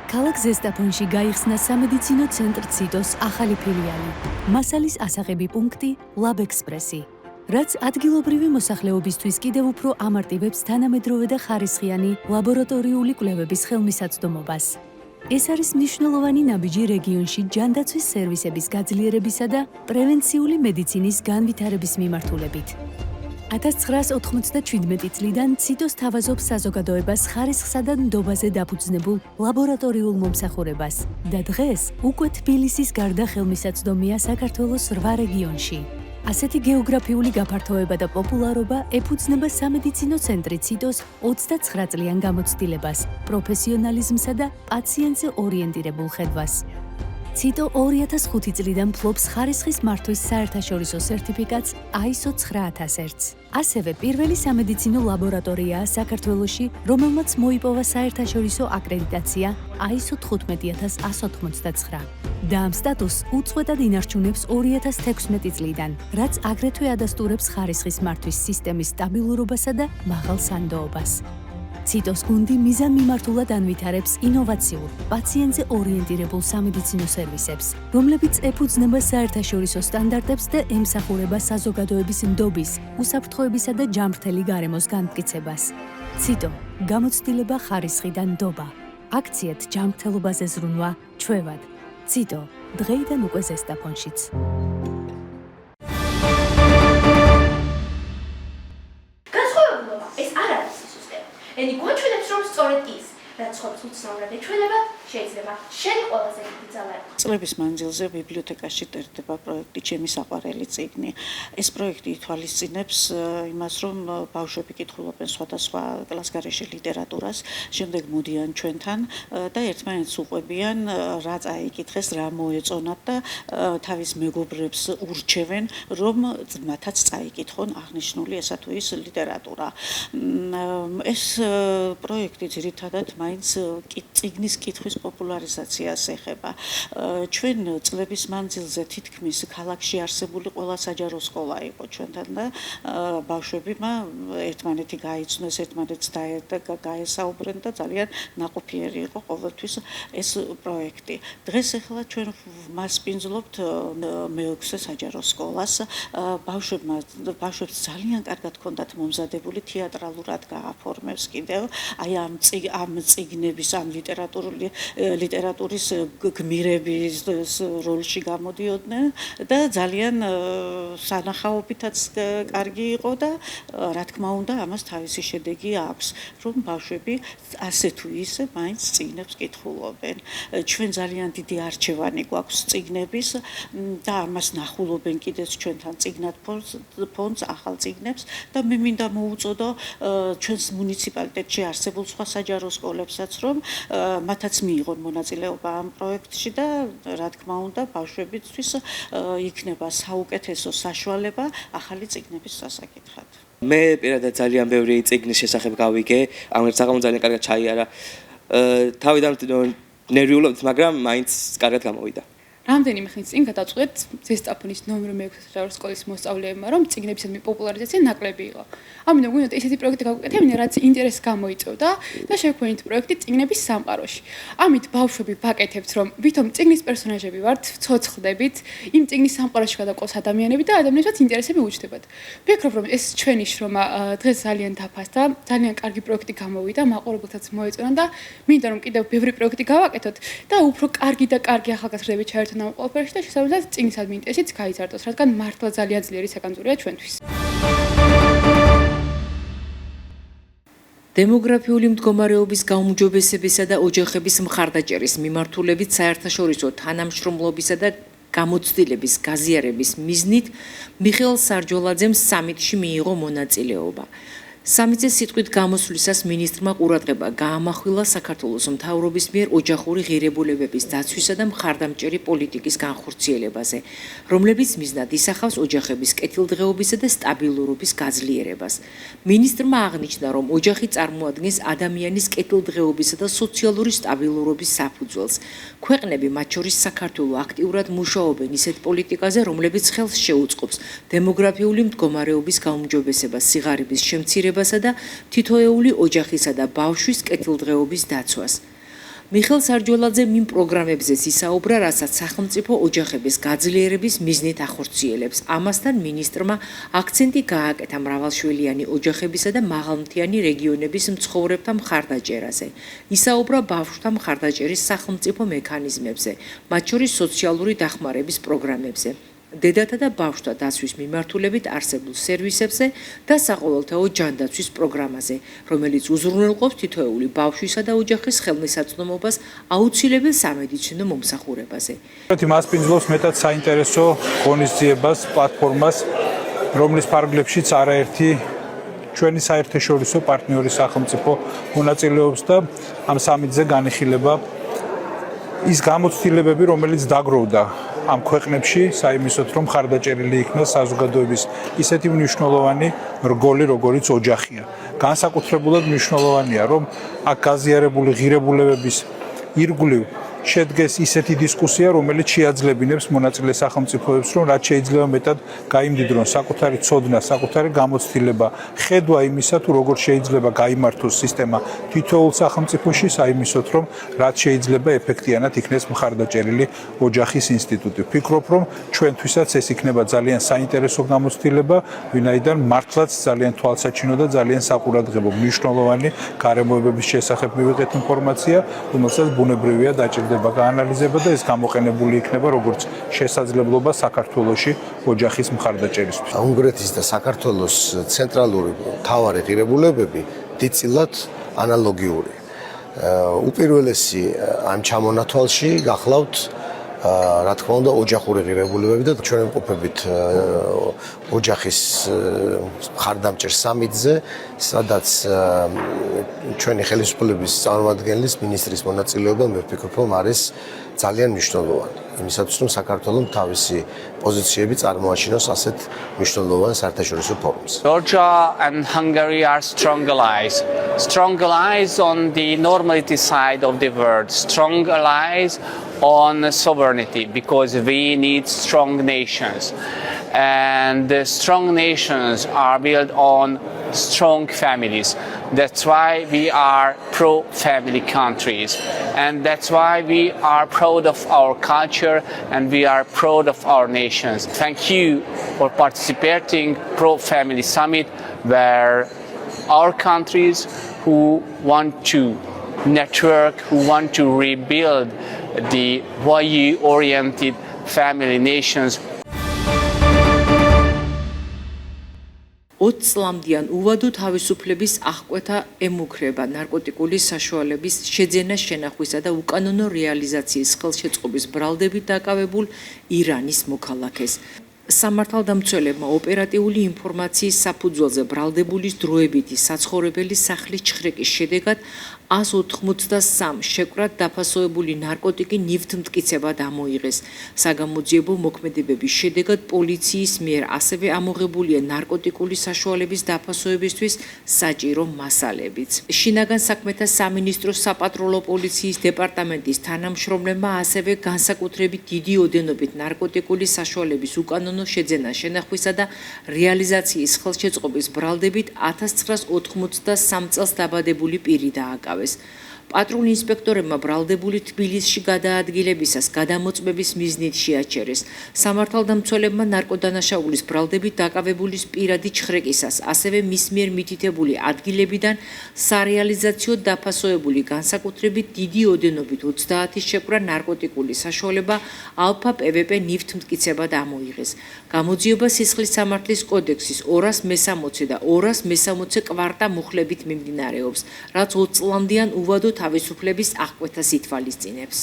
ქალაქ ზესტაფონში გაიხსნა სამედიცინო ცენტრ ციტოს ახალი ფილიალი, მასალის ასაღები პუნქტი ლაბ ექსპრესი, რაც ადგილობრივი მოსახლეობისთვის კიდევ უფრო ამარტივებს თანამედროვე და ხარისხიანი ლაბორატორიული კვლევების ხელმისაწვდომობას. ეს არის მნიშვნელოვანი ნაბიჯი რეგიონში ჯანდაცვის სერვისების გაძლიერებისა და პრევენციული მედიცინის განვითარების მიმართულებით. 1997 წლიდან ციტოს თავაზობს საზოგადოებას ხარისხსა და ნდობაზე დაფუძნებულ ლაბორატორიულ მომსახურებას და დღეს უკვე თბილისის გარდა ხელმისაწვდომია საქართველოს 8 რეგიონში. ასეთი გეოგრაფიული გაფართოება და პოპულარობა ეფუძნება სამედიცინო ცენტრი ციტოს 29 წლიან გამოცდილებას, პროფესიონალიზმსა და პაციენტზე ორიენტირებულ ხედვას. ციტო 2005 წლიდან ფლობს ხარისხის მართვის საერთაშორისო სერტიფიკატს ISO 9001-ს. ასევე პირველი სამედიცინო ლაბორატორიაა საქართველოში, რომელმაც მოიპოვა საერთაშორისო აკრედიტაცია ISO 15189 და ამ სტატუსს უწყვეტად ინარჩუნებს 2016 წლიდან, რაც აგრეთვე ადასტურებს ხარისხის მართვის სისტემის სტაბილურობასა და მაღალ სანდოობას. ციტოს გუნდი მიზანმიმართულად ანვითარებს ინოვაციურ, პაციენტზე ორიენტირებულ სამედიცინო სერვისებს, რომლებიც ეფუძნება საერთაშორისო სტანდარტებს და ემსახურება საზოგადოების ნდობის, უსაფრთხოებისა და ჯანმრთელი გარემოს განმტკიცებას. ციტო, გამოცდილება ხარისხი და ნდობა. აქციეთ ჯანმრთელობაზე ზრუნვა ჩვევად. ციტო, დღეიდან უკვე ზესტაფონშიც. ენი გვაჩვენებს, რომ სწორედ ის, რაც ხობს უცნაურად ეჩვენება, შეიძლება შენი ყველაზე დიდი ძალა იყოს. წლების მანძილზე ბიბლიოთეკაში ტერდება პროექტი ჩემი საყვარელი წიგნი. ეს პროექტი ითვალისწინებს იმას, რომ ბავშვები კითხულობენ სხვადასხვა კლასგარეშე ლიტერატურას, შემდეგ მოდიან ჩვენთან და ერთმანეთს უყვებიან, რა წაიკითხეს, რა მოეწონათ და თავის მეგობრებს ურჩევენ, რომ მათაც წაიკითხონ აღნიშნული ესა თუ ის ლიტერატურა. ეს პროექტი ძირითადად მაინც წიგნის კითხვის პოპულარიზაციას ეხება. ჩვენ წლების მანძილზე თითქმის ქალაქში არსებული ყველა საჯარო სკოლა იყო ჩვენთან და ბავშვებმა ერთმანეთი გაიცნეს, ერთმანეთს გაესაუბრნენ და ძალიან ნაყოფიერი იყო ყოველთვის ეს პროექტი. დღეს ახლა ჩვენ მასპინძლობთ მე-6 საჯარო სკოლას. ბავშვებს ძალიან კარგად ჰქონდათ მომზადებული თეატრალურად გააფორმებს კიდევ აი ამ წიგნების, ამ ლიტერატურის გმირების როლში გამოდიოდნენ და ძალიან სანახაობითაც კარგი იყო და რა თქმა უნდა ამას თავისი შედეგი აქვს, რომ ბავშვები ასე თუ ისე მაინც წიგნებს კითხულობენ. ჩვენ ძალიან დიდი არჩევანი გვაქვს წიგნების და ამას ნახულობენ კიდეც ჩვენთან წიგნად ფონდს, ახალ წიგნებს და მე მინდა მოუწოდო ჩვენს მუნიციპალიტეტში არსებულ სხვა საჯარო სკოლებსაც, რომ მათაც მიიღონ მონაწილეობა ამ პროექტში და რა თქმა უნდა ბავშვებისთვის იქნება საუკეთესო საშუალება ახალი წიგნების დასაკითხად. მე პირადად ძალიან ბევრი წიგნის შესახებ გავიგე, ამ საღამო ძალიან კარგად ჩაიარა. თავიდან ნერვიულობთ, მაგრამ მაინც კარგად გამოვიდა. რამდენიმე ხნის წინ გადავწყვეტ ზესტაფონის ნომერ 6 საჯარო სკოლის მოსწავლეებმა, რომ წიგნებისადმი პოპულარიზაცია ნაკლები იყო. ამიტომ გვინდოდა ესეთი პროექტი გავუკეთებინე, რაც ინტერესს გამოიწვევდა და შევქმნით პროექტი წიგნების სამყაროში. ამით ბავშვები ვაკეთებთ, რომ ვითომ წიგნის პერსონაჟები ვართ, ცოცხლდებით, იმ წიგნის სამყაროში გადაყოლს ადამიანები და ადამიანებსაც ინტერესები უჩნდებათ. ვფიქრობ, რომ ეს ჩვენი შრომა დღეს ძალიან დაფასდა, ძალიან კარგი პროექტი გამოვიდა, მაყურებელთაც მოეწონა და მინდა რომ კიდევ ბევრი პროექტი გავაკეთოთ და უფრო კარგი და კარგი ახალგაზრდები ჩაერთონ ამ ყველაფერში და შესაბამისად წიგნისადმი ინტერესიც გაიზარდოს, რადგან მართლა ძალიან ძლიერი საკანწურია ჩვენთვის. დემოგრაფიული მდგომარეობის გაუმჯობესებისა და ოჯახების მხარდაჭერის მიმართულებით საერთაშორისო თანამშრომლობისა და გამოცდილების გაზიარების მიზნით მიხეილ სარჯოლაძემ სამიტში მიიღო მონაწილეობა. სამიტზე სიტყვით გამოსვლისას მინისტრმა ყურადღება გაამახვილა საქართველოს მთავრობის მიერ ოჯახური ღირებულებების დაცვისა და მხარდამჭერი პოლიტიკის განხორციელებაზე, რომლებიც მიზნად ისახავს ოჯახების კეთილდღეობისა და სტაბილურობის გაძლიერებას. მინისტრმა აღნიშნა, რომ ოჯახი წარმოადგენს ადამიანის კეთილდღეობისა და სოციალური სტაბილურობის საფუძველს. ქვეყნები, მათ შორის საქართველო, აქტიურად მუშაობენ ისეთ პოლიტიკაზე, რომლებიც ხელს შეუწყობს დემოგრაფიული მდგომარეობის გაუმჯობესებას, სიღარიბის შემცირებას და თითოეული ოჯახისა და ბავშვის კეთილდღეობის დაცვას. მიხეილ სარჯველაძე იმ პროგრამებზეც ისაუბრა, რასაც სახელმწიფო ოჯახების გაძლიერების მიზნით ახორციელებს. ამასთან მინისტრმა აქცენტი გააკეთა მრავალშვილიანი ოჯახებისა და მაღალმთიანი რეგიონების მცხოვრებთა მხარდაჭერაზე. ისაუბრა ბავშვთა მხარდაჭერის სახელმწიფო მექანიზმებზე, მათ შორის სოციალური დახმარების პროგრამებზე. დედათა და ბავშვთა დაცვის მიმართულებით არსებულ სერვისებზე და საყოველთაო ჯანდაცვის პროგრამაზე, რომელიც უზრუნველყოფს თითოეული ბავშვისა და ოჯახის ხელმისაწვდომობას აუცილებელ სამედიცინო მომსახურებაზე. მასპინძლობს მეტად საინტერესო ღონისძიებას, პლატფორმას, რომლის ფარგლებშიც არაერთი ჩვენი საერთაშორისო პარტნიორი სახელმწიფო მონაწილეობს და ამ სამიტზე განიხილება ის გამოცდილებები, რომელიც დაგროვდა ამ ქვეყნებში, საიმისოთ, რომ ხარდაჭერილი იქნას საზოგადოების ისეთი მნიშვნელოვანი რგოლი, როგორიც ოჯახია. განსაკუთრებულად მნიშვნელოვანია, რომ აქ გაზიარებული ღირებულებების ირგვლივ შედგეს ისეთი დისკუსია, რომელიც შეაძლებინებს მონაწილე სახელმწიფოებს, რომ რაც შეიძლება მეტად გაიმდიდრონ საკუთარი ცოდნა, საკუთარი გამოცდილება, ხედვა იმისა, თუ როგორ შეიძლება გაიმართოს სისტემა თითოეულ სახელმწიფოში, საიმისოთ, რომ რაც შეიძლება ეფექტიანად იქნეს მხარდაჭერილი ოჯახის ინსტიტუტი. ვფიქრობ, რომ ჩვენთვისაც ეს იქნება ძალიან საინტერესო გამოცდილება, ვინაიდან მართლაც ძალიან თვალსაჩინო და ძალიან საყურადღებო მნიშვნელოვანი გარემოებების შესახებ მივიღეთ ინფორმაცია, რომელსაც ბუნებრივია დაჭირდება გაანალიზება და ეს გამოყენებული იქნება როგორც შესაძლებლობა საქართველოში ოჯახის მხარდაჭერისთვის. უნგრეთის და საქართველოს ცენტრალური მთავარი ღირებულებები დიდწილად ანალოგიური. უპირველესი ამ ჩამონათვალში გახლავთ რა თქმა უნდა ოჯახური ღირებულებები და ჩვენ ვიმყოფებით ოჯახის მხარდამჭერ სამიტზე, სადაც ჩვენი ხელისუფლების წარმომადგენლის მინისტრის მონაწილეობა მე ვფიქრობ, რომ არის ძალიან მნიშვნელოვანი. იმისათვის, რომ საქართველოს თავისი პოზიციები წარმოაჩინოს ასეთ მნიშვნელოვან საერთაშორისო ფორუმზე. Georgia and Hungary are strong allies. Strong allies on the normality side of the world. Strong allies on sovereignty, because we need strong nations. And the strong nations are built on strong families. That's why we are pro-family countries. And that's why we are proud of our culture and we are proud of our nations. Thank you for participating Pro-Family Summit, where our countries who want to network, who want to rebuild the value-oriented family nations. 20 წლამდიან უვადო თავისუფლების აღკვეთა ემუქრება ნარკოტიკული საშუალების შეძენას შენახვისა და უკანონო რეალიზაციის ხელშეწყობის ბრალდებით დაკავებულ ირანის მოქალაქეს. სამართალდამცველებმა ოპერატიული ინფორმაციის საფუძველზე ბრალდებულის დროებითი საცხოვრებელი სახლის ჩხრეკის შედეგად 183 შეკვრად დაფასოებული ნარკოტიკი ნივთმტკიცებად ამოიღეს. საგამოძიებო მოქმედებების შედეგად პოლიციის მიერ ასევე ამოღებულია ნარკოტიკული საშუალების დაფასოებისთვის საჭირო მასალებიც. შინაგან საქმეთა სამინისტროს საპატრულო პოლიციის დეპარტამენტის თანამშრომლებმა ასევე განსაკუთრებით დიდი ოდენობით ნარკოტიკული საშუალების უკანონო შეძენა შენახვისა და რეალიზაციის ხელშეწყობის ბრალდებით 1983 წელს დაბადებული პირი დააკავეს. პატრული ინსპექტორებმა ბრალდებული თბილისში გადაადგილებისას გადამოწმების მიზნით შეაჩერეს. სამართალდამცველებმა ნარკოდანაშაულის ბრალდებით დაკავებულის პირადი ჩხრეკისას, ასევე მის მიერ მითითებული ადგილებიდან სარეალიზაციო დაფასოებული განსაკუთრებით დიდი ოდენობით 30 შეკვრა ნარკოტიკული საშუალება ალფა პვპ ნივთმტკიცებად ამოიღეს. გამოძიება სისხლის სამართლის კოდექსის 260 და 260 კვარტა მუხლებით მიმდინარეობს, რაც 20 წლამდიან უვადო თავისუფლების აღკვეთას ითვალისწინებს.